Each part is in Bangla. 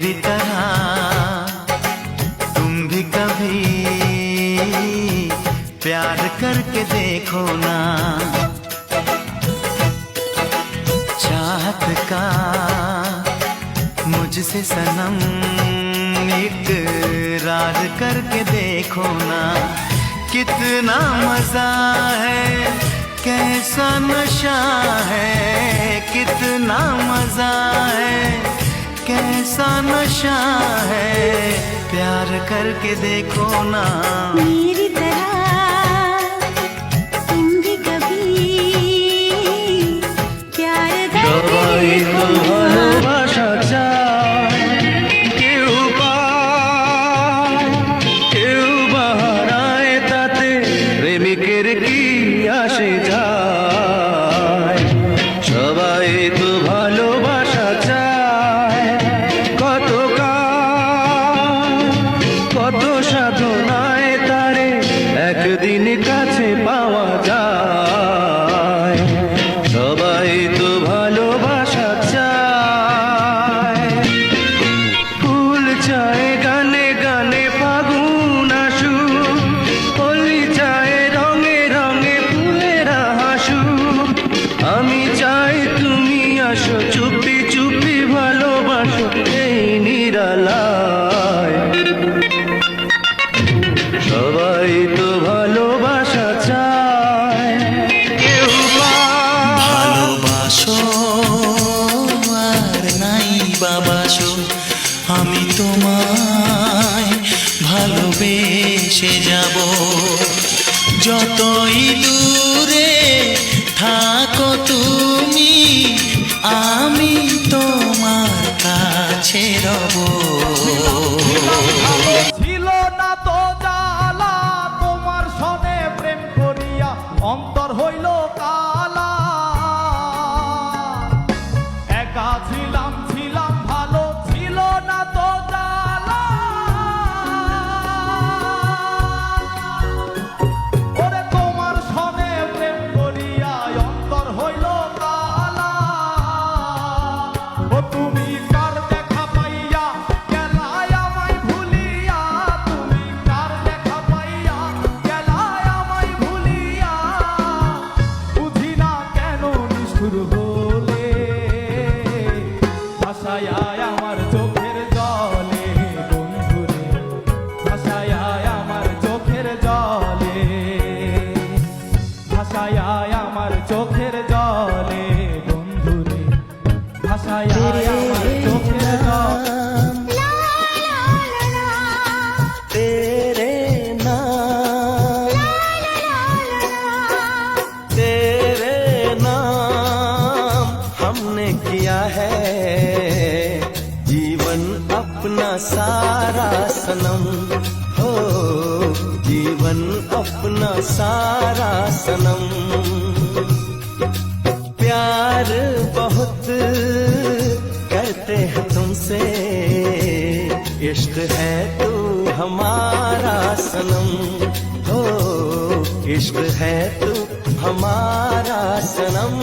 मेरी तरह तुम भी कभी प्यार करके देखो ना। चाहत का मुझसे सनम इकरार करके देखो ना। कितना मजा है, कैसा नशा है, कितना मजा है, कैसा नशा है, प्यार करके देखो ना। मेरी तरह तुम भी कभी प्यार करके देखो ना। ভালোবাসা চায় কেউ পায় কেউ বাহারায়, তাতে প্রেমিকের কি আসে যায়। সবাই তো ভালোবাসা চায়, কত কত সাধনায় তারে একদিন কাছে পাওয়া যায়। সবাই তো ভালোবাসা চায়, ফুল চায় গানে গানে ফাগুন আসুক, হোলি চায় রঙে রঙে ফুলেরা হাসুক। আমি চাই তুমি আসো, চুপি চুপি ভালোবাসো এই নিরালায়। সবাই তো ভালোবাসা চায়, কেউ ভালোবাসো আর নাই বাবাসো, আমি তোমায় ভালোবেসে যাব। যতই দূরে থাকো তুমি, আমি তোমার কাছে রব। ছিল না তো জ্বালা তোমার সনে প্রেম করিয়া, অন্তর হইল কালা। একা ছিলাম ছিলাম ভালো, ছিল না তো জ্বালা। ওরে তোমার সনে প্রেম করিয়া, অন্তর হইল কালা। ও তুমি কার দেখা পাইয়া গেলায় আমায় ভুলিয়া, তুমি কার দেখা পাইয়া গেলায় আমায় ভুলিয়া। বুঝি না কেন নিষ্ঠুর হলে, ভাসায় আমার চোখের জলে বন্ধুরে, ভাসায় আমার চোখের জলে, ভাসায় আমার চোখের জলে বন্ধুরে, ভাসায় আমার চোখের জলে। तेरे नाम तेरे नाम हमने किया है जीवन अपना सारा सनम। हो जीवन अपना सारा सनम। प्यार बहुत करते हैं तुमसे, इश्क है तू हमारा सनम। हो इश्क है तू हमारा सनम।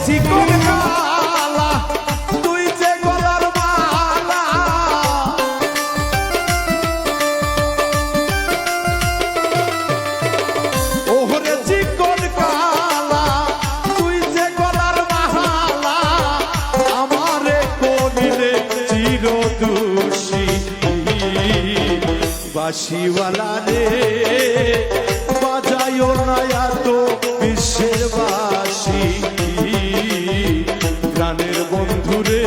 চিকন কালা তুই যে গলার মালা, ওরে চিকন কালা তুই যে গলার মালা। আমারে কোনিলে চির দোষী বাঁশিওয়ালা রে, বাজায়ো না এত বিশ্বের বাঁশি। প্রাণের বন্ধুরে